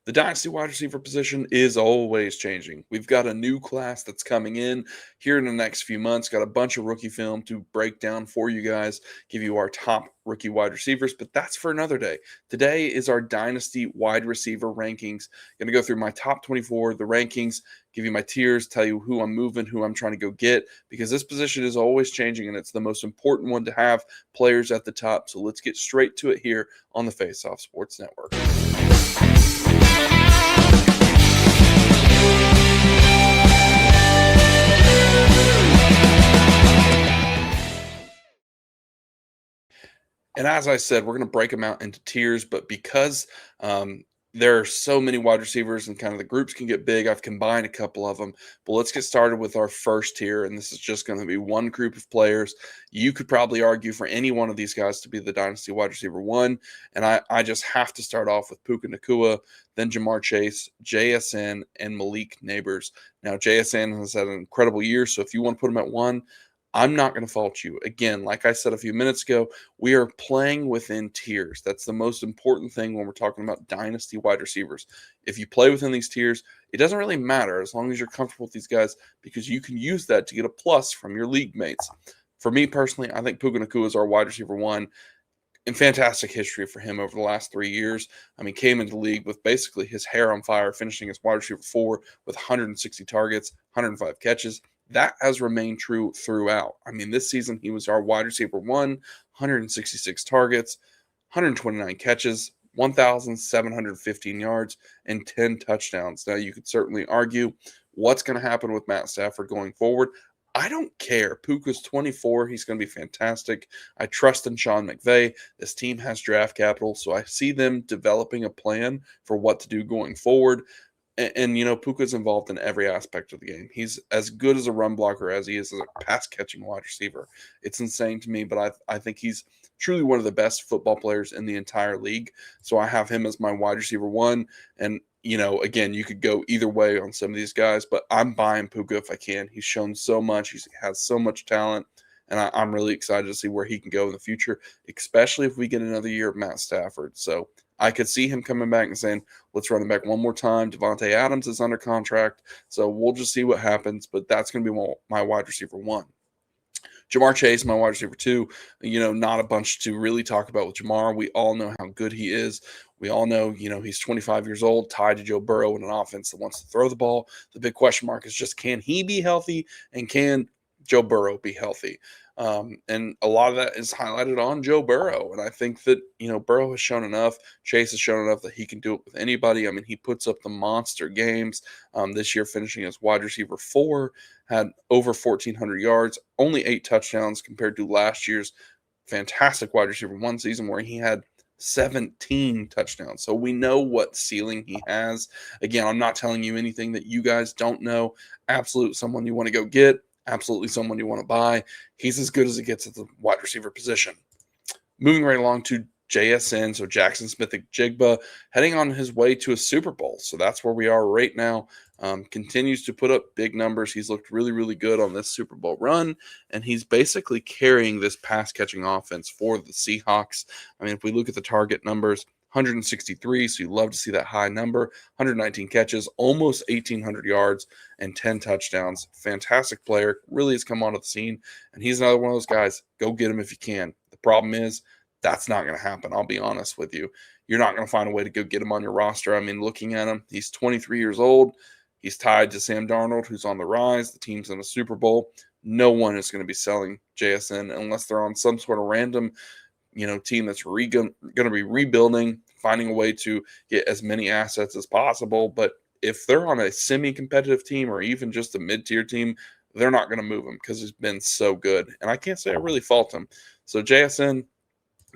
The dynasty wide receiver position is always changing. We've got a new class that's coming in here in the next few months. Got a bunch of rookie film to break down for you guys, give you our top rookie wide receivers, but that's for another day. Today is our dynasty wide receiver rankings. Going to go through my top 24, the rankings, give you my tiers, tell you who I'm moving, who I'm trying to go get, because this position is always changing and it's the most important one to have players at the top. So let's get straight to it here on the Face Off Sports Network. And as I said, we're going to break them out into tiers, but because there are so many wide receivers and kind of the groups can get big, I've combined a couple of them. But let's get started with our first tier, and this is just going to be one group of players. You could probably argue for any one of these guys to be the dynasty wide receiver one, and I just have to start off with Puka Nacua, then Jamar Chase, JSN, and Malik Neighbors. Now, JSN has had an incredible year, so if you want to put him at one, I'm not going to fault you. Again, like I said a few minutes ago, we are playing within tiers. That's the most important thing when we're talking about dynasty wide receivers. If you play within these tiers, it doesn't really matter as long as you're comfortable with these guys because you can use that to get a plus from your league mates. For me personally, I think Puka Nacua is our wide receiver one. And fantastic history for him over the last 3 years. I mean, came into the league with basically his hair on fire, finishing as wide receiver 4 with 160 targets, 105 catches. That has remained true throughout. I mean, this season he was our wide receiver 1, 166 targets, 129 catches, 1,715 yards, and 10 touchdowns. Now, you could certainly argue what's going to happen with Matt Stafford going forward. I don't care. Puka's 24. He's going to be fantastic. I trust in Sean McVay. This team has draft capital, so I see them developing a plan for what to do going forward. And, you know, Puka's involved in every aspect of the game. He's as good as a run blocker as he is as a pass-catching wide receiver. It's insane to me, but I think he's truly one of the best football players in the entire league. So I have him as my wide receiver one. And, you know, again, you could go either way on some of these guys, but I'm buying Puka if I can. He's shown so much. He has so much talent. And I'm really excited to see where he can go in the future, especially if we get another year of Matt Stafford. So I could see him coming back and saying, let's run him back one more time. Devontae Adams is under contract. So we'll just see what happens. But that's going to be my wide receiver one. Jamar Chase, my wide receiver two. You know, not a bunch to really talk about with Jamar. We all know how good he is. We all know, you know, he's 25 years old, tied to Joe Burrow in an offense that wants to throw the ball. The big question mark is just, can he be healthy and can Joe Burrow be healthy? And a lot of that is highlighted on Joe Burrow. And I think that, you know, Burrow has shown enough. Chase has shown enough that he can do it with anybody. I mean, he puts up the monster games this year, finishing as wide receiver 4, had over 1,400 yards, only 8 touchdowns compared to last year's fantastic wide receiver 1 season where he had 17 touchdowns. So we know what ceiling he has. Again, I'm not telling you anything that you guys don't know. Absolute someone you want to go get. Absolutely someone you want to buy. He's as good as it gets at the wide receiver position. Moving right along to JSN, so Jackson Smith-Njigba, heading on his way to a Super Bowl. So that's where we are right now. Continues to put up big numbers. He's looked really, really good on this Super Bowl run, and he's basically carrying this pass-catching offense for the Seahawks. I mean, if we look at the target numbers, 163, so you love to see that high number. 119 catches, almost 1,800 yards, and 10 touchdowns. Fantastic player, really has come onto the scene, and he's another one of those guys. Go get him if you can. The problem is that's not going to happen. I'll be honest with you. You're not going to find a way to go get him on your roster. I mean, looking at him, he's 23 years old. He's tied to Sam Darnold, who's on the rise. The team's in a Super Bowl. No one is going to be selling JSN unless they're on some sort of random, you know, team that's going to be rebuilding, finding a way to get as many assets as possible. But if they're on a semi-competitive team or even just a mid-tier team, they're not going to move him because he's been so good. And I can't say I really fault him. So JSN,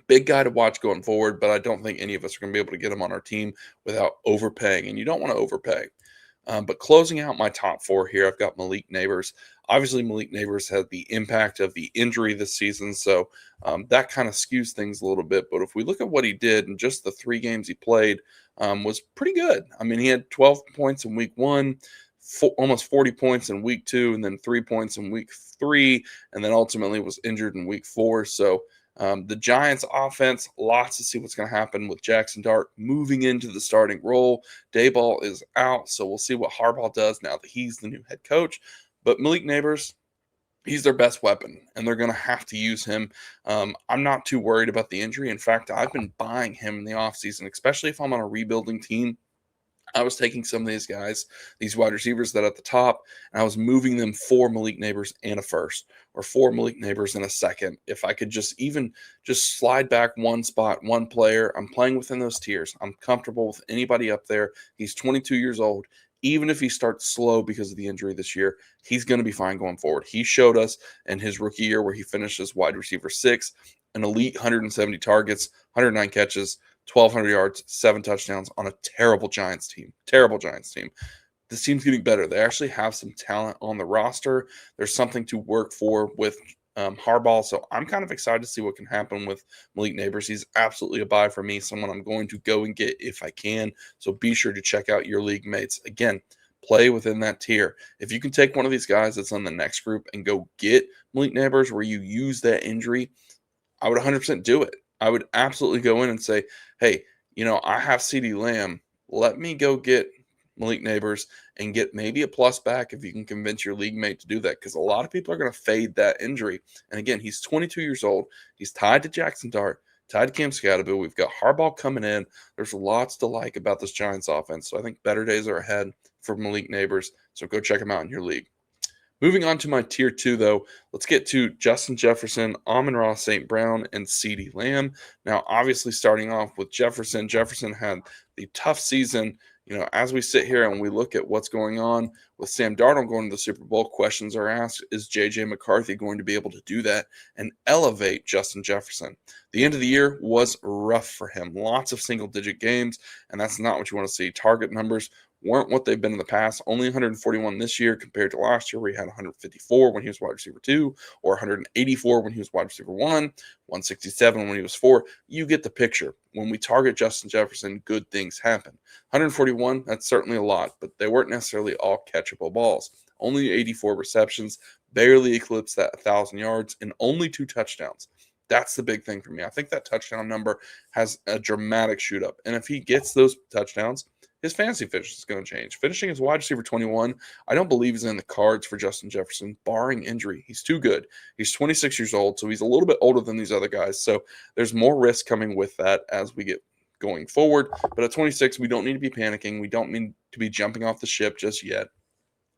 big guy to watch going forward, but I don't think any of us are going to be able to get him on our team without overpaying. And you don't want to overpay. But closing out my top 4 here, I've got Malik Neighbors. Obviously, Malik Neighbors had the impact of the injury this season, so that kind of skews things a little bit. But if we look at what he did in just the 3 games he played, was pretty good. I mean, he had 12 points in week 1, almost 40 points in week 2, and then 3 points in week 3, and then ultimately was injured in week 4. So The Giants offense, lots to see what's going to happen with Jackson Dart moving into the starting role. Dayball is out, so we'll see what Harbaugh does now that he's the new head coach. But Malik Neighbors, he's their best weapon, and they're going to have to use him. I'm not too worried about the injury. In fact, I've been buying him in the offseason, especially if I'm on a rebuilding team. I was taking some of these guys, these wide receivers that are at the top, and I was moving them for Malik Neighbors and a first, or for Malik Neighbors and a second. If I could just slide back one spot, one player, I'm playing within those tiers. I'm comfortable with anybody up there. He's 22 years old. Even if he starts slow because of the injury this year, he's going to be fine going forward. He showed us in his rookie year where he finished as wide receiver 6, an elite 170 targets, 109 catches, 1,200 yards, 7 touchdowns on a terrible Giants team. Terrible Giants team. This team's getting better. They actually have some talent on the roster. There's something to work for with Harbaugh. So I'm kind of excited to see what can happen with Malik Neighbors. He's absolutely a buy for me, someone I'm going to go and get if I can. So be sure to check out your league mates. Again, play within that tier. If you can take one of these guys that's on the next group and go get Malik Neighbors where you use that injury, I would 100% do it. I would absolutely go in and say, hey, I have CeeDee Lamb. Let me go get Malik Neighbors and get maybe a plus back if you can convince your league mate to do that, because a lot of people are going to fade that injury. And again, he's 22 years old. He's tied to Jackson Dart, tied to Cam Scatterbill. We've got Harbaugh coming in. There's lots to like about this Giants offense. So I think better days are ahead for Malik Neighbors. So go check him out in your league. Moving on to my tier 2, though, let's get to Justin Jefferson, Amon-Ra St. Brown, and CeeDee Lamb. Now, obviously, starting off with Jefferson. Jefferson had the tough season. As we sit here and we look at what's going on with Sam Darnold going to the Super Bowl, questions are asked, is J.J. McCarthy going to be able to do that and elevate Justin Jefferson? The end of the year was rough for him. Lots of single-digit games, and that's not what you want to see. Target numbers weren't what they've been in the past. Only 141 this year compared to last year where he had 154 when he was wide receiver 2, or 184 when he was wide receiver 1, 167 when he was 4. You get the picture. When we target Justin Jefferson, good things happen. 141, that's certainly a lot, but they weren't necessarily all catchable balls. Only 84 receptions, barely eclipsed that 1,000 yards, and only 2 touchdowns. That's the big thing for me. I think that touchdown number has a dramatic shoot up. And if he gets those touchdowns, his fantasy finish is going to change. Finishing as wide receiver 21, I don't believe is in the cards for Justin Jefferson, barring injury. He's too good. He's 26 years old, so he's a little bit older than these other guys. So there's more risk coming with that as we get going forward. But at 26, we don't need to be panicking. We don't need to be jumping off the ship just yet.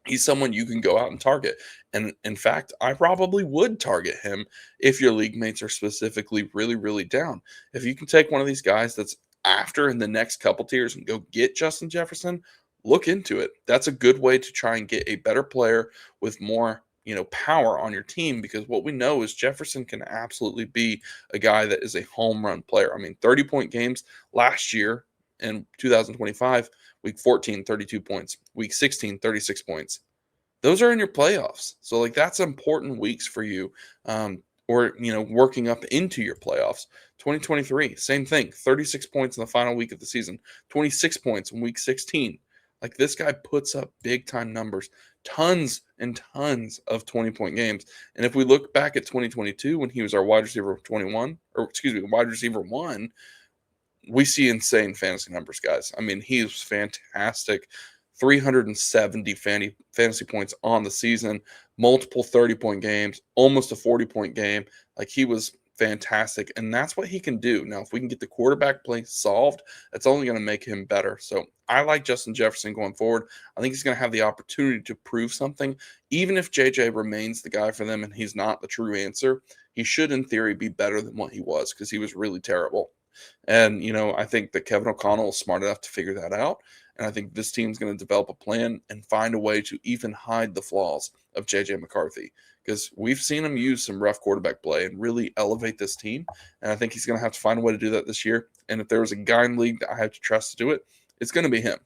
He's someone you can go out and target. And in fact, I probably would target him if your league mates are specifically really, really down. If you can take one of these guys that's after in the next couple tiers and go get Justin Jefferson, look into it. That's a good way to try and get a better player with more, power on your team, because what we know is Jefferson can absolutely be a guy that is a home run player. I mean, 30-point games last year in 2025, week 14, 32 points, week 16, 36 points. Those are in your playoffs. So that's important weeks for you. Or working up into your playoffs. 2023, same thing, 36 points in the final week of the season, 26 points in week 16. This guy puts up big time numbers, tons and tons of 20-point games. And if we look back at 2022 when he was our wide receiver 1, we see insane fantasy numbers, guys. I mean, he was fantastic. 370 fantasy points on the season, multiple 30-point games, almost a 40-point game. He was fantastic, and that's what he can do. Now, if we can get the quarterback play solved, that's only going to make him better. So I like Justin Jefferson going forward. I think he's going to have the opportunity to prove something. Even if JJ remains the guy for them and he's not the true answer, he should, in theory, be better than what he was, because he was really terrible. And, I think that Kevin O'Connell is smart enough to figure that out. And I think this team's going to develop a plan and find a way to even hide the flaws of J.J. McCarthy, because we've seen him use some rough quarterback play and really elevate this team. And I think he's going to have to find a way to do that this year. And if there was a guy in the league that I have to trust to do it, it's going to be him.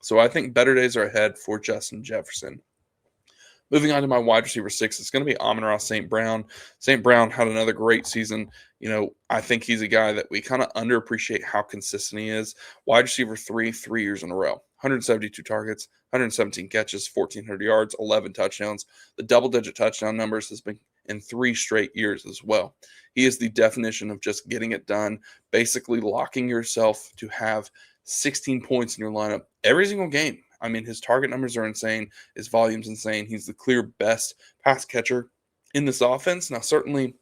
So I think better days are ahead for Justin Jefferson. Moving on to my wide receiver 6, it's going to be Amon-Ra St. Brown. St. Brown had another great season. I think he's a guy that we kind of underappreciate how consistent he is. Wide receiver 3 years in a row. 172 targets, 117 catches, 1,400 yards, 11 touchdowns. The double-digit touchdown numbers has been in 3 straight years as well. He is the definition of just getting it done, basically locking yourself to have 16 points in your lineup every single game. I mean, his target numbers are insane. His volume's insane. He's the clear best pass catcher in this offense. Now, certainly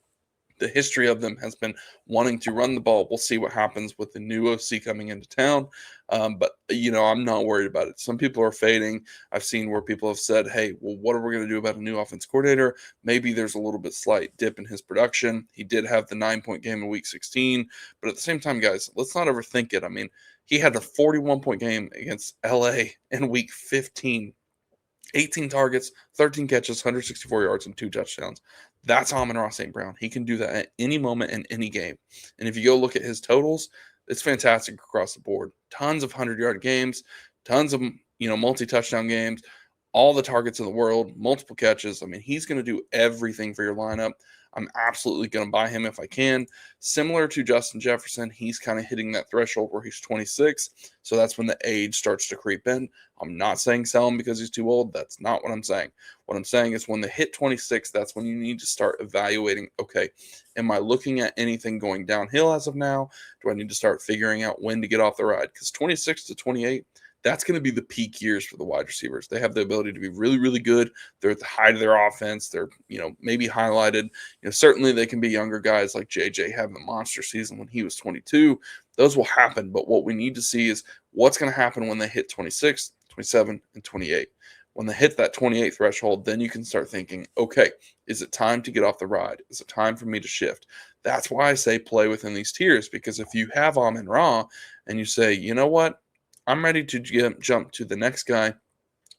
the history of them has been wanting to run the ball. We'll see what happens with the new OC coming into town. But, I'm not worried about it. Some people are fading. I've seen where people have said, hey, well, what are we going to do about a new offense coordinator? Maybe there's a little bit slight dip in his production. He did have the 9-point game in week 16. But at the same time, guys, let's not overthink it. I mean, he had a 41-point game against LA in week 15. 18 targets, 13 catches, 164 yards, and 2 touchdowns. That's Amon-Ra St. Brown. He can do that at any moment in any game. And if you go look at his totals, it's fantastic across the board. Tons of 100-yard games, tons of multi-touchdown games, all the targets in the world, multiple catches. I mean, he's going to do everything for your lineup. I'm absolutely going to buy him if I can. Similar to Justin Jefferson, he's kind of hitting that threshold where he's 26. So that's when the age starts to creep in. I'm not saying sell him because he's too old. That's not what I'm saying. What I'm saying is when they hit 26, that's when you need to start evaluating, okay, am I looking at anything going downhill as of now? Do I need to start figuring out when to get off the ride? Because 26 to 28, that's going to be the peak years for the wide receivers. They have the ability to be really, really good. They're at the height of their offense. They're, maybe highlighted. Certainly they can be younger guys like JJ having a monster season when he was 22. Those will happen. But what we need to see is what's going to happen when they hit 26, 27, and 28. When they hit that 28 threshold, then you can start thinking, okay, is it time to get off the ride? Is it time for me to shift? That's why I say play within these tiers, because if you have Amon-Ra and you say, you know what, I'm ready to jump to the next guy,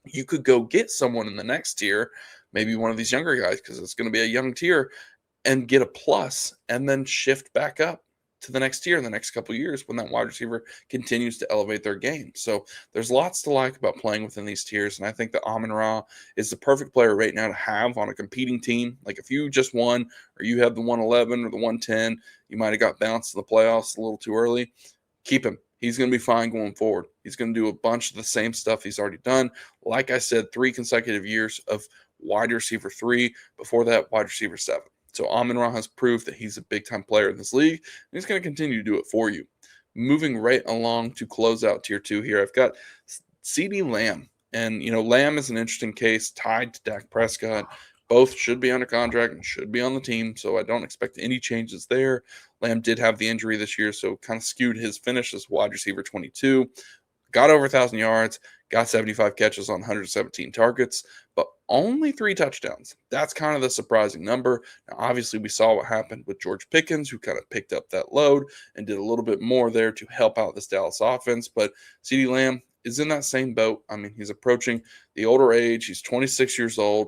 you could go get someone in the next tier, maybe one of these younger guys, because it's going to be a young tier, and get a plus, and then shift back up to the next tier in the next couple of years when that wide receiver continues to elevate their game. So there's lots to like about playing within these tiers, and I think that Amon-Ra is the perfect player right now to have on a competing team. Like if you just won, or you have the 111 or the 110, you might have got bounced in the playoffs a little too early, keep him. He's going to be fine going forward. He's going to do a bunch of the same stuff he's already done. Like I said, 3 consecutive years of wide receiver 3. Before that, wide receiver 7. So Amon-Ra has proved that he's a big-time player in this league, and he's going to continue to do it for you. Moving right along to close out tier 2 here, I've got CeeDee Lamb. And, Lamb is an interesting case tied to Dak Prescott. Both should be under contract and should be on the team, so I don't expect any changes there. Lamb did have the injury this year, so kind of skewed his finish as wide receiver 22. Got over 1,000 yards, got 75 catches on 117 targets, but only 3 touchdowns. That's kind of the surprising number. Now, obviously, we saw what happened with George Pickens, who kind of picked up that load and did a little bit more there to help out this Dallas offense, but CeeDee Lamb is in that same boat. I mean, he's approaching the older age. He's 26 years old.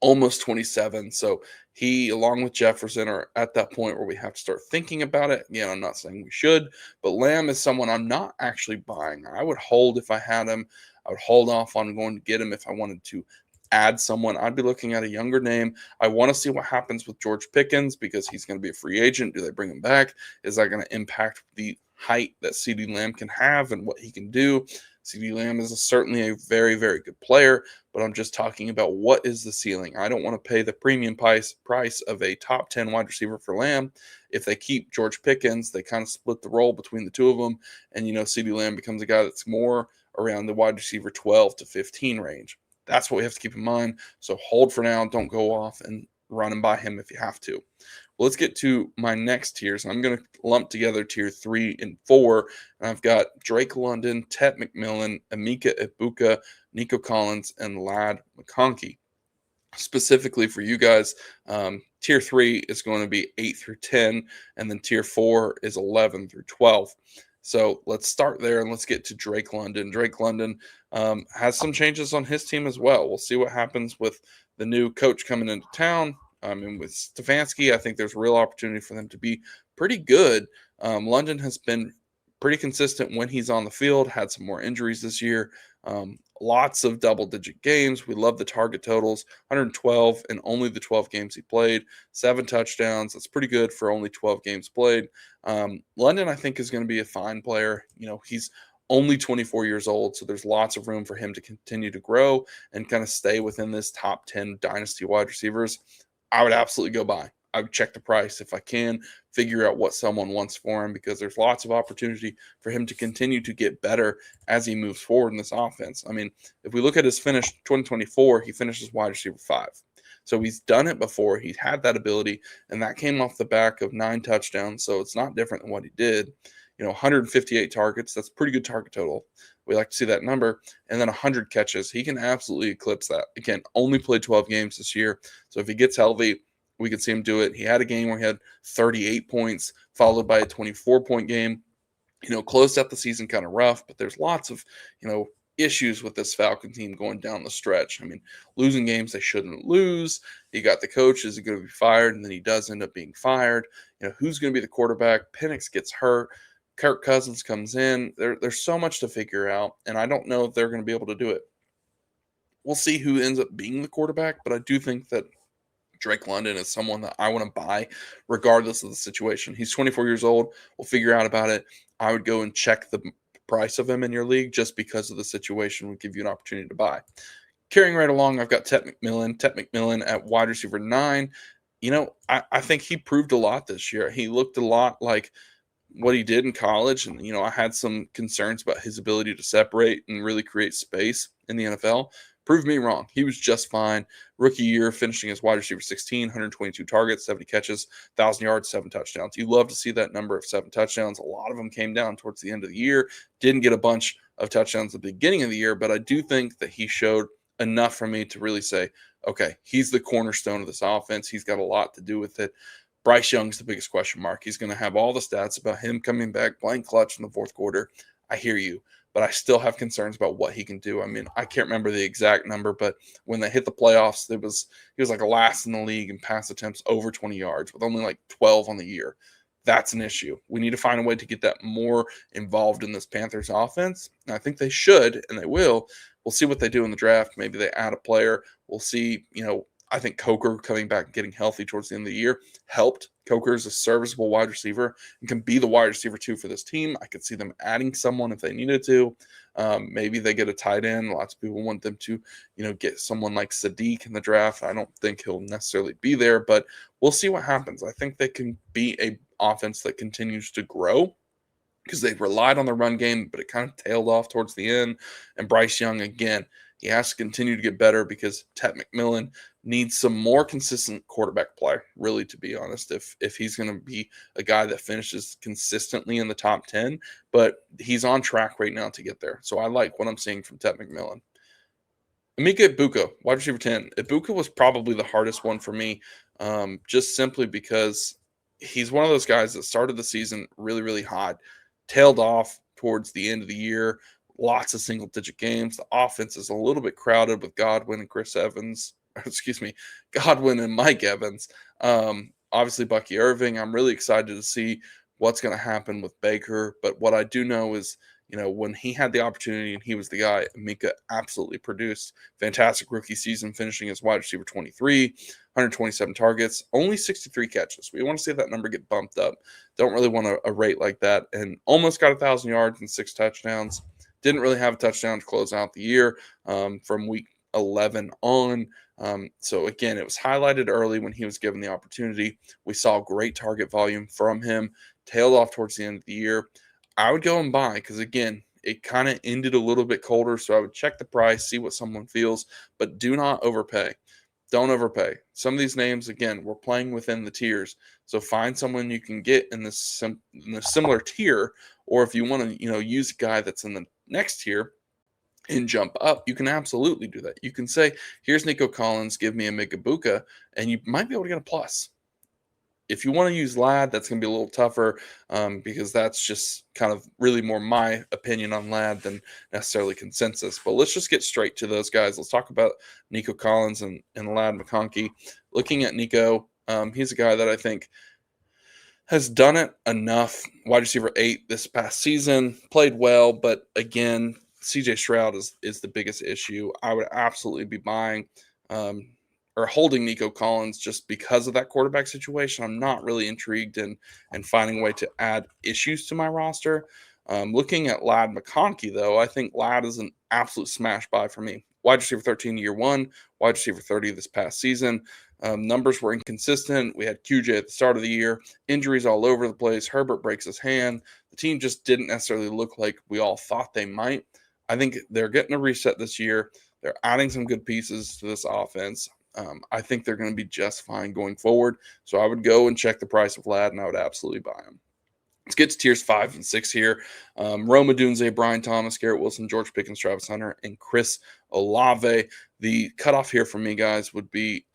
Almost 27. So he, along with Jefferson, are at that point where we have to start thinking about it. I'm not saying we should, but Lamb is someone I'm not actually buying. I would hold if I had him. I would hold off on going to get him if I wanted to add someone. I'd be looking at a younger name. I want to see what happens with George Pickens because he's going to be a free agent. Do they bring him back? Is that going to impact the height that CeeDee Lamb can have and what he can do? CeeDee Lamb is certainly a very, very good player, but I'm just talking about what is the ceiling. I don't want to pay the premium price of a top 10 wide receiver for Lamb. If they keep George Pickens, they kind of split the role between the two of them, and CeeDee Lamb becomes a guy that's more around the wide receiver 12 to 15 range. That's what we have to keep in mind. So hold for now. Don't go off and run and buy him if you have to. Well, let's get to my next tiers. I'm going to lump together tier 3 and 4. And I've got Drake London, Tet McMillan, Emeka Ibuka, Nico Collins, and Ladd McConkey. Specifically for you guys, tier 3 is going to be 8 through 10, and then tier 4 is 11 through 12. So let's start there and let's get to Drake London. Drake London has some changes on his team as well. We'll see what happens with the new coach coming into town. And with Stefanski, I think there's a real opportunity for them to be pretty good. London has been pretty consistent when he's on the field, had some more injuries this year. Lots of double-digit games. We love the target totals, 112 in only the 12 games he played, 7 touchdowns. That's pretty good for only 12 games played. London, I think, is going to be a fine player. He's only 24 years old, so there's lots of room for him to continue to grow and kind of stay within this top 10 dynasty wide receivers. I would absolutely go buy. I would check the price if I can, figure out what someone wants for him because there's lots of opportunity for him to continue to get better as he moves forward in this offense. I mean, if we look at his finish 2024, he finishes wide receiver 5. So he's done it before. He's had that ability, and that came off the back of 9 touchdowns. So it's not different than what he did. 158 targets. That's a pretty good target total. We like to see that number. And then 100 catches. He can absolutely eclipse that. Again, only played 12 games this year. So if he gets healthy, we could see him do it. He had a game where he had 38 points, followed by a 24-point game. Closed out the season kind of rough, but there's lots of, issues with this Falcon team going down the stretch. I mean, losing games they shouldn't lose. You got the coach, is he going to be fired? And then he does end up being fired. Who's going to be the quarterback? Penix gets hurt. Kirk Cousins comes in. There's so much to figure out, and I don't know if they're going to be able to do it. We'll see who ends up being the quarterback, but I do think that Drake London is someone that I want to buy regardless of the situation. He's 24 years old. We'll figure out about it. I would go and check the price of him in your league just because of the situation would give you an opportunity to buy. Carrying right along, I've got Tet McMillan at wide receiver 9. I think he proved a lot this year. He looked a lot like what he did in college. And, I had some concerns about his ability to separate and really create space in the NFL. Proved me wrong. He was just fine. Rookie year, finishing as wide receiver 16, 122 targets, 70 catches, 1,000 yards, 7 touchdowns. You love to see that number of 7 touchdowns. A lot of them came down towards the end of the year. Didn't get a bunch of touchdowns at the beginning of the year, but I do think that he showed enough for me to really say, okay, he's the cornerstone of this offense. He's got a lot to do with it. Bryce Young's the biggest question mark. He's going to have all the stats about him coming back, playing clutch in the fourth quarter. I hear you, but I still have concerns about what he can do. I mean, I can't remember the exact number, but when they hit the playoffs, he was like last in the league in pass attempts over 20 yards with only like 12 on the year. That's an issue. We need to find a way to get that more involved in this Panthers offense. And I think they should, and they will. We'll see what they do in the draft. Maybe they add a player. We'll see, I think Coker coming back and getting healthy towards the end of the year helped. Coker is a serviceable wide receiver and can be the wide receiver 2 for this team. I could see them adding someone if they needed to. Maybe they get a tight end. Lots of people want them to, get someone like Sadiq in the draft. I don't think he'll necessarily be there, but we'll see what happens. I think they can be a offense that continues to grow because they relied on the run game, but it kind of tailed off towards the end. And Bryce Young, again, he has to continue to get better because Tet McMillan needs some more consistent quarterback play, really, to be honest, if he's going to be a guy that finishes consistently in the top 10. But he's on track right now to get there. So I like what I'm seeing from Tet McMillan. Emeka Egbuka, wide receiver 10. Egbuka was probably the hardest one for me, just simply because he's one of those guys that started the season really, really hot, tailed off towards the end of the year, lots of single-digit games. The offense is a little bit crowded with Godwin and Godwin and Mike Evans. Obviously, Bucky Irving. I'm really excited to see what's going to happen with Baker. But what I do know is, when he had the opportunity and he was the guy, Emeka absolutely produced. Fantastic rookie season, finishing as wide receiver 23, 127 targets, only 63 catches. We want to see that number get bumped up. Don't really want a rate like that. And almost got 1,000 yards and 6 touchdowns. Didn't really have a touchdown to close out the year from week 11 on. So again, it was highlighted early when he was given the opportunity. We saw great target volume from him, tailed off towards the end of the year. I would go and buy because, again, it kind of ended a little bit colder. So I would check the price, see what someone feels, but do not overpay. Don't overpay. Some of these names, again, we're playing within the tiers. So find someone you can get in this similar tier, or if you want to, use a guy that's in the next tier and jump up, you can absolutely do that. You can say, here's Nico Collins, give me Emeka Egbuka, and you might be able to get a plus. If you want to use Ladd, that's going to be a little tougher because that's just kind of really more my opinion on Ladd than necessarily consensus. But let's just get straight to those guys. Let's talk about Nico Collins and Ladd McConkey. Looking at Nico, he's a guy that I think has done it enough. Wide receiver 8 this past season, played well, but again, CJ Stroud is the biggest issue. I would absolutely be buying or holding Nico Collins just because of that quarterback situation. I'm not really intrigued in finding a way to add issues to my roster. Looking at Ladd McConkey, though, I think Ladd is an absolute smash buy for me. wide receiver 13 year one, wide receiver 30 this past season. Numbers were inconsistent. We had QJ at the start of the year, injuries all over the place. Herbert breaks his hand. The team just didn't necessarily look like we all thought they might. I think they're getting a reset this year. They're adding some good pieces to this offense. I think they're going to be just fine going forward. So I would go and check the price of Ladd, and I would absolutely buy him. Let's get to tiers 5 and 6 here. Roma Dunze, Brian Thomas, Garrett Wilson, George Pickens, Travis Hunter, and Chris Olave. The cutoff here for me, guys, would be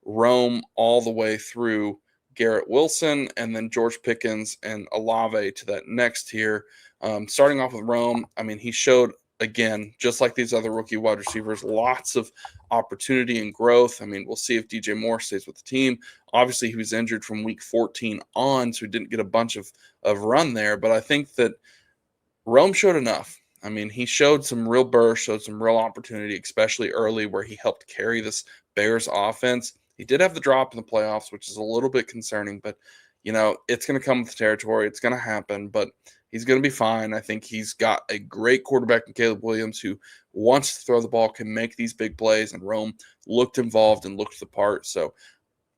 Rome all the way through Garrett Wilson, and then George Pickens and Olave to that next tier. Starting off with Rome, I mean, he showed, again, just like these other rookie wide receivers, lots of opportunity and growth. I mean, we'll see if DJ Moore stays with the team. Obviously, he was injured from week 14 on, so he didn't get a bunch of run there. But I think that Rome showed enough. I mean, he showed some real burst, showed some real opportunity, especially early where he helped carry this Bears offense. He did have the drop in the playoffs, which is a little bit concerning, but, it's going to come with the territory. It's going to happen, but he's going to be fine. I think he's got a great quarterback in Caleb Williams who wants to throw the ball, can make these big plays, and Rome looked involved and looked the part. So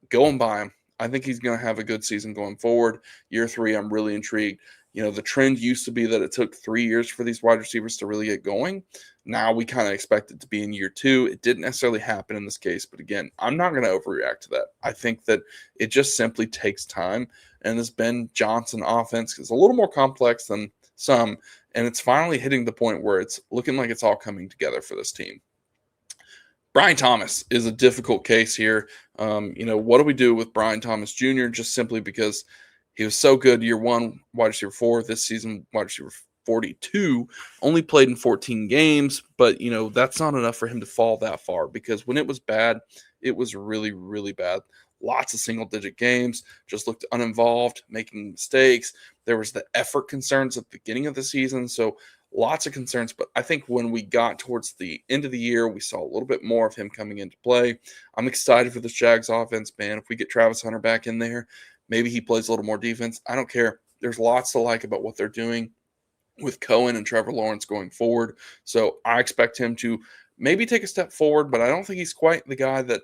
go and buy him. I think he's going to have a good season going forward. Year 3, I'm really intrigued. The trend used to be that it took 3 years for these wide receivers to really get going. Now we kind of expect it to be in year 2. It didn't necessarily happen in this case, but again, I'm not going to overreact to that. I think that it just simply takes time, and this Ben Johnson offense is a little more complex than some, and it's finally hitting the point where it's looking like it's all coming together for this team. Brian Thomas is a difficult case here. What do we do with Brian Thomas Jr. just simply because he was so good year 1, wide receiver 4, this season, wide receiver 42, only played in 14 games, but, that's not enough for him to fall that far because when it was bad, it was really, really bad. Lots of single-digit games, just looked uninvolved, making mistakes. There was the effort concerns at the beginning of the season, so lots of concerns, but I think when we got towards the end of the year, we saw a little bit more of him coming into play. I'm excited for this Jags offense, man. If we get Travis Hunter back in there, maybe he plays a little more defense. I don't care. There's lots to like about what they're doing with Cohen and Trevor Lawrence going forward. So I expect him to maybe take a step forward, but I don't think he's quite the guy that,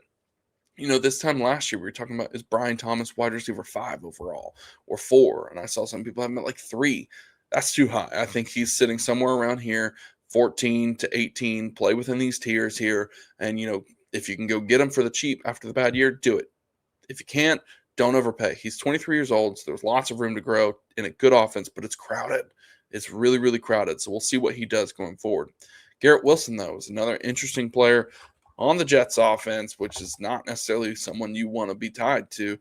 this time last year we were talking about is Brian Thomas wide receiver 5 overall or 4. And I saw some people have him at like 3. That's too high. I think he's sitting somewhere around here, 14 to 18, play within these tiers here. And, if you can go get him for the cheap after the bad year, do it. If you can't, don't overpay. He's 23 years old, so there's lots of room to grow in a good offense, but it's crowded. It's really, really crowded. So we'll see what he does going forward. Garrett Wilson, though, is another interesting player on the Jets offense, which is not necessarily someone you want to be tied to,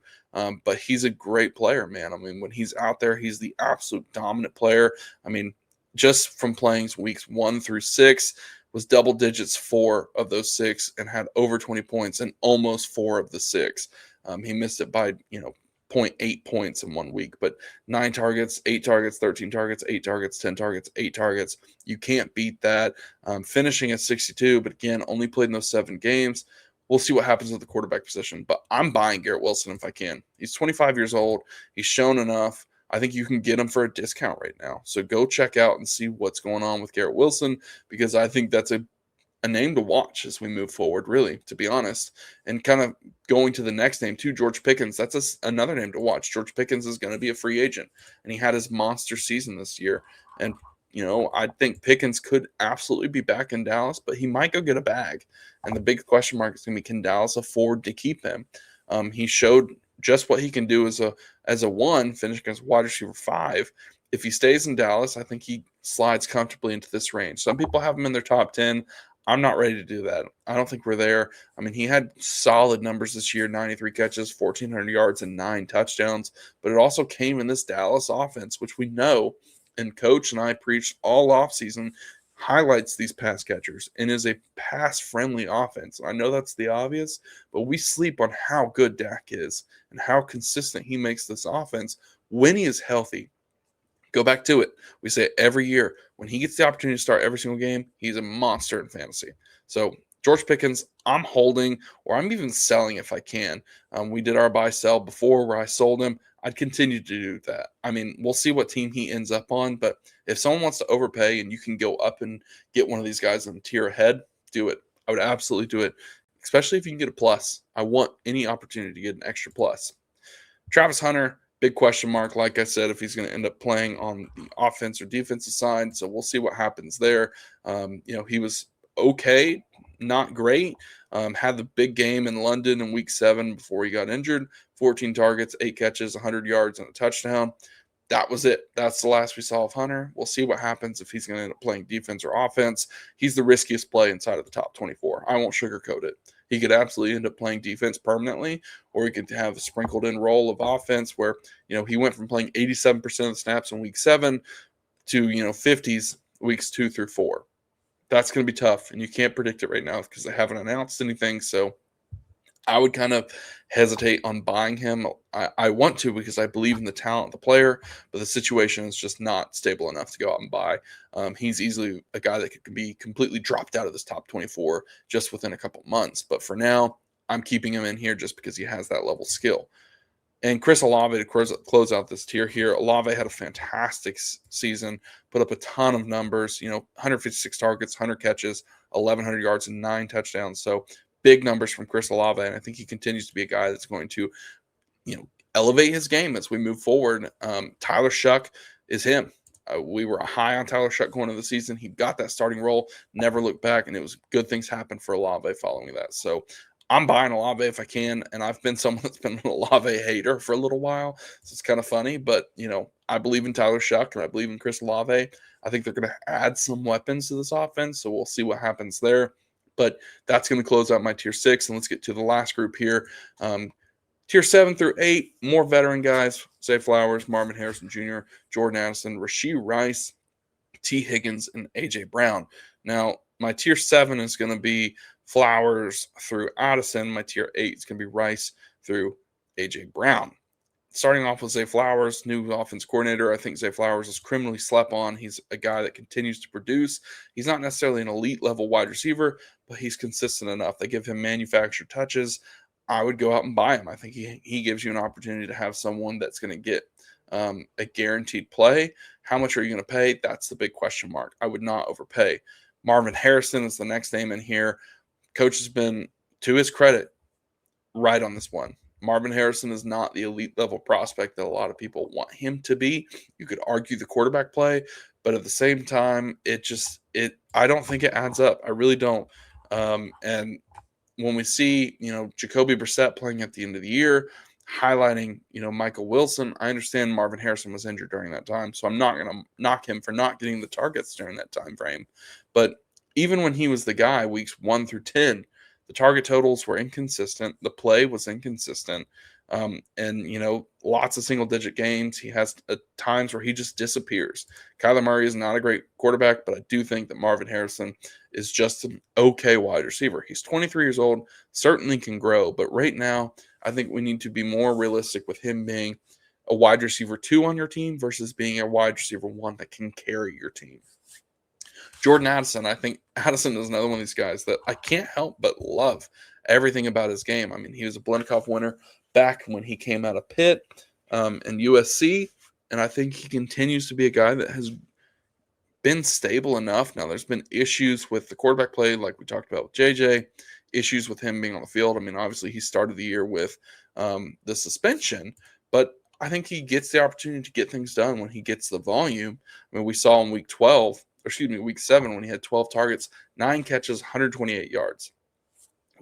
but he's a great player, man. I mean, when he's out there, he's the absolute dominant player. I mean, just from playing weeks 1 through 6, was double digits 4 of those 6 and had over 20 points in almost 4 of the 6. He missed it by, 0.8 points in 1 week, but 9 targets, 8 targets, 13 targets, 8 targets, 10 targets, 8 targets. You can't beat that. Finishing at 62, but again, only played in those 7 games. We'll see what happens with the quarterback position, but I'm buying Garrett Wilson if I can. He's 25 years old. He's shown enough. I think you can get him for a discount right now. So go check out and see what's going on with Garrett Wilson because I think that's a name to watch as we move forward, really, to be honest. And kind of going to the next name, too, George Pickens. That's another name to watch. George Pickens is going to be a free agent, and he had his monster season this year. And, I think Pickens could absolutely be back in Dallas, but he might go get a bag. And the big question mark is going to be, can Dallas afford to keep him? He showed just what he can do as a 1, finishing as wide receiver 5. If he stays in Dallas, I think he slides comfortably into this range. Some people have him in their top 10. I'm not ready to do that. I don't think we're there. I mean, he had solid numbers this year, 93 catches, 1,400 yards, and 9 touchdowns. But it also came in this Dallas offense, which we know, and Coach and I preached all offseason, highlights these pass catchers and is a pass-friendly offense. I know that's the obvious, but we sleep on how good Dak is and how consistent he makes this offense when he is healthy. Go back to it. We say it every year. When he gets the opportunity to start every single game, he's a monster in fantasy. So George Pickens, I'm holding, or I'm even selling if I can. We did our buy-sell before where I sold him. I'd continue to do that. I mean, we'll see what team he ends up on, but if someone wants to overpay and you can go up and get one of these guys in the tier ahead, do it. I would absolutely do it, especially if you can get a plus. I want any opportunity to get an extra plus. Travis Hunter, big question mark. Like I said, if he's going to end up playing on the offense or defensive side, so we'll see what happens there. He was okay, not great. Had the big game in London in Week 7 before he got injured. 14 targets, 8 catches, 100 yards, and a touchdown. That was it. That's the last we saw of Hunter. We'll see what happens if he's going to end up playing defense or offense. He's the riskiest play inside of the top 24. I won't sugarcoat it. He could absolutely end up playing defense permanently, or he could have a sprinkled in role of offense where, he went from playing 87% of the snaps in Week 7 to, 50s weeks 2 through 4. That's going to be tough, and you can't predict it right now because they haven't announced anything. So I would kind of hesitate on buying him. I want to because I believe in the talent of the player, but the situation is just not stable enough to go out and buy. He's easily a guy that could be completely dropped out of this top 24 just within a couple months. But for now, I'm keeping him in here just because he has that level of skill. And Chris Olave, to close out this tier here, Olave had a fantastic season, put up a ton of numbers, 156 targets, 100 catches, 1,100 yards, and 9 touchdowns. So big numbers from Chris Olave, and I think he continues to be a guy that's going to, elevate his game as we move forward. Tyler Shuck is him. We were high on Tyler Shuck going into the season. He got that starting role, never looked back, and it was good things happened for Olave following that. So I'm buying Olave if I can, and I've been someone that's been an Olave hater for a little while, so it's kind of funny. But, I believe in Tyler Shuck, and I believe in Chris Olave. I think they're going to add some weapons to this offense, so we'll see what happens there. But that's going to close out my tier 6, and let's get to the last group here. Tier 7 through 8, more veteran guys: Zay Flowers, Marvin Harrison Jr., Jordan Addison, Rashee Rice, T. Higgins, and A.J. Brown. Now, my tier 7 is going to be Flowers through Addison. My tier 8 is going to be Rice through A.J. Brown. Starting off with Zay Flowers, new offense coordinator. I think Zay Flowers is criminally slept on. He's a guy that continues to produce. He's not necessarily an elite level wide receiver, but he's consistent enough. They give him manufactured touches. I would go out and buy him. I think he gives you an opportunity to have someone that's going to get a guaranteed play. How much are you going to pay? That's the big question mark. I would not overpay. Marvin Harrison is the next name in here. Coach has been, to his credit, right on this one. Marvin Harrison is not the elite level prospect that a lot of people want him to be. You could argue the quarterback play, but at the same time, I don't think it adds up. I really don't. And when we see, Jacoby Brissett playing at the end of the year, highlighting, Michael Wilson, I understand Marvin Harrison was injured during that time, so I'm not going to knock him for not getting the targets during that time frame. But even when he was the guy, weeks 1 through 10, the target totals were inconsistent. The play was inconsistent. And lots of single-digit games. He has times where he just disappears. Kyler Murray is not a great quarterback, but I do think that Marvin Harrison is just an okay wide receiver. He's 23 years old, certainly can grow, but right now I think we need to be more realistic with him being a wide receiver 2 on your team versus being a wide receiver 1 that can carry your team. Jordan Addison, I think Addison is another one of these guys that I can't help but love everything about his game. I mean, he was a Blenkoff winner back when he came out of Pitt and USC, and I think he continues to be a guy that has been stable enough. Now, there's been issues with the quarterback play, like we talked about with JJ, issues with him being on the field. I mean, obviously, he started the year with the suspension, but I think he gets the opportunity to get things done when he gets the volume. I mean, we saw in week 7 when he had 12 targets, 9 catches, 128 yards.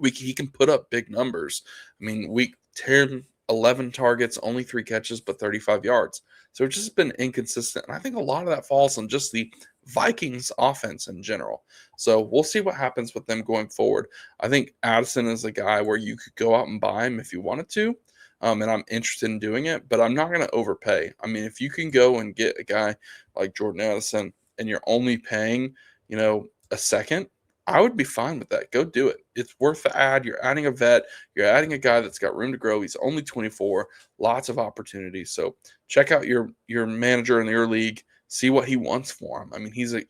He can put up big numbers. I mean, week 10, 11 targets, only 3 catches, but 35 yards. So it's just been inconsistent. And I think a lot of that falls on just the Vikings offense in general. So we'll see what happens with them going forward. I think Addison is a guy where you could go out and buy him if you wanted to. And I'm interested in doing it, but I'm not going to overpay. I mean, if you can go and get a guy like Jordan Addison and you're only paying, a second, I would be fine with that. Go do it. It's worth the ad. You're adding a vet. You're adding a guy that's got room to grow. He's only 24, lots of opportunities. So check out your manager in your league. See what he wants for him. I mean, he's a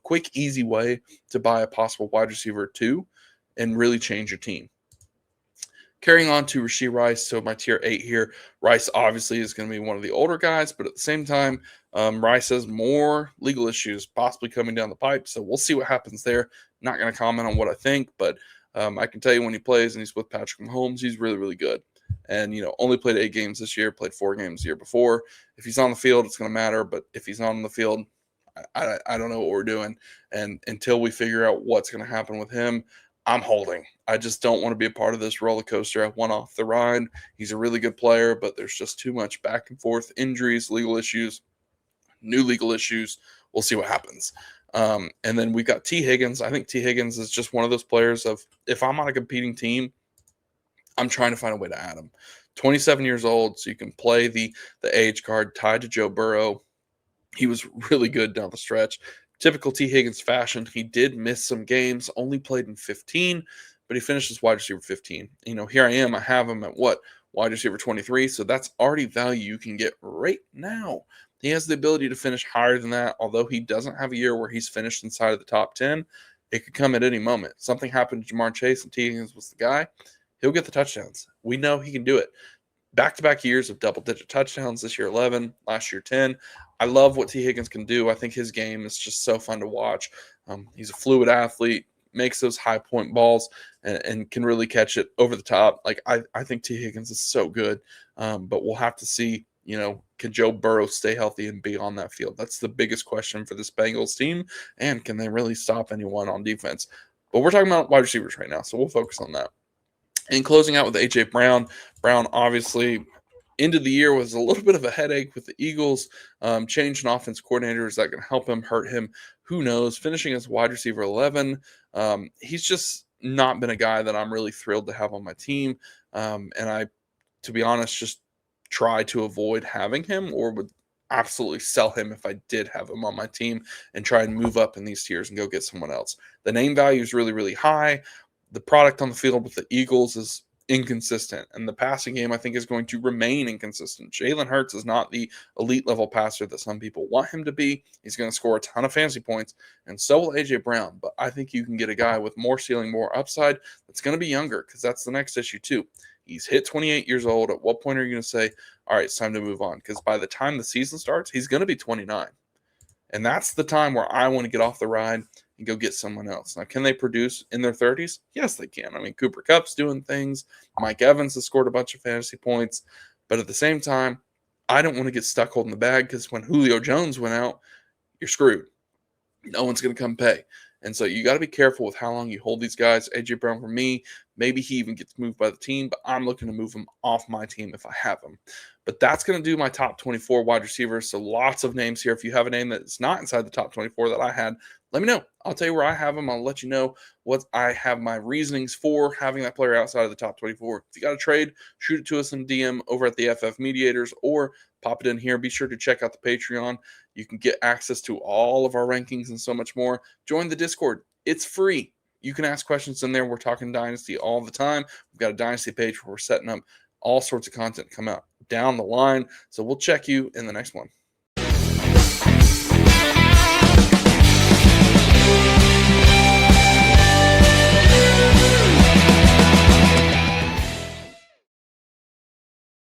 quick, easy way to buy a possible wide receiver 2 and really change your team. Carrying on to Rashee Rice, so my tier 8 here. Rice obviously is going to be one of the older guys, but at the same time, Rice has more legal issues possibly coming down the pipe. So we'll see what happens there. Not going to comment on what I think, but I can tell you when he plays and he's with Patrick Mahomes, he's really, really good. And, only played 8 games this year, played 4 games the year before. If he's on the field, it's going to matter. But if he's not on the field, I don't know what we're doing. And until we figure out what's going to happen with him, I'm holding. I just don't want to be a part of this roller coaster. I want off the ride. He's a really good player, but there's just too much back and forth, injuries, legal issues, new legal issues. We'll see what happens. And then we've got T. Higgins. I think T. Higgins is just one of those players of, if I'm on a competing team, I'm trying to find a way to add him. 27 years old, so you can play the age card tied to Joe Burrow. He was really good down the stretch. Typical T. Higgins fashion, he did miss some games, only played in 15, but he finished as wide receiver 15. Here I am. I have him at wide receiver 23, so that's already value you can get right now. He has the ability to finish higher than that, although he doesn't have a year where he's finished inside of the top 10. It could come at any moment. Something happened to Jamar Chase and T. Higgins was the guy. He'll get the touchdowns. We know he can do it. Back-to-back years of double-digit touchdowns, this year 11, last year 10. I love what T. Higgins can do. I think his game is just so fun to watch. He's a fluid athlete, makes those high-point balls, and can really catch it over the top. I think T. Higgins is so good, but we'll have to see, can Joe Burrow stay healthy and be on that field? That's the biggest question for this Bengals team, and can they really stop anyone on defense? But we're talking about wide receivers right now, so we'll focus on that. And closing out with A.J. Brown. Brown obviously end of the year was a little bit of a headache with the Eagles. Changed an offense coordinator. Is that going to help him, hurt him? Who knows? Finishing as wide receiver 11. He's just not been a guy that I'm really thrilled to have on my team. And I, to be honest, just try to avoid having him, or would absolutely sell him if I did have him on my team, and try and move up in these tiers and go get someone else. The name value is really, really high. The product on the field with the Eagles is inconsistent, and the passing game, I think, is going to remain inconsistent. Jalen Hurts is not the elite level passer that some people want him to be. He's going to score a ton of fantasy points, and so will A.J. Brown. But I think you can get a guy with more ceiling, more upside that's going to be younger, because that's the next issue too. He's hit 28 years old. At what point are you going to say, all right, it's time to move on? Because by the time the season starts, he's going to be 29. And that's the time where I want to get off the ride and go get someone else. Now, can they produce in their 30s? Yes, they can. I mean, Cooper Kupp's doing things. Mike Evans has scored a bunch of fantasy points. But at the same time, I don't want to get stuck holding the bag, because when Julio Jones went out, you're screwed. No one's going to come pay. And so you got to be careful with how long you hold these guys. A.J. Brown, for me, maybe he even gets moved by the team, but I'm looking to move him off my team if I have him. But that's going to do my top 24 wide receivers. So lots of names here. If you have a name that's not inside the top 24 that I had, let me know. I'll tell you where I have them. I'll let you know what I have my reasonings for having that player outside of the top 24. If you got a trade, shoot it to us in DM over at the FF Mediators, or pop it in here. Be sure to check out the Patreon. You can get access to all of our rankings and so much more. Join the Discord. It's free. You can ask questions in there. We're talking Dynasty all the time. We've got a Dynasty page where we're setting up all sorts of content come out down the line. So we'll check you in the next one.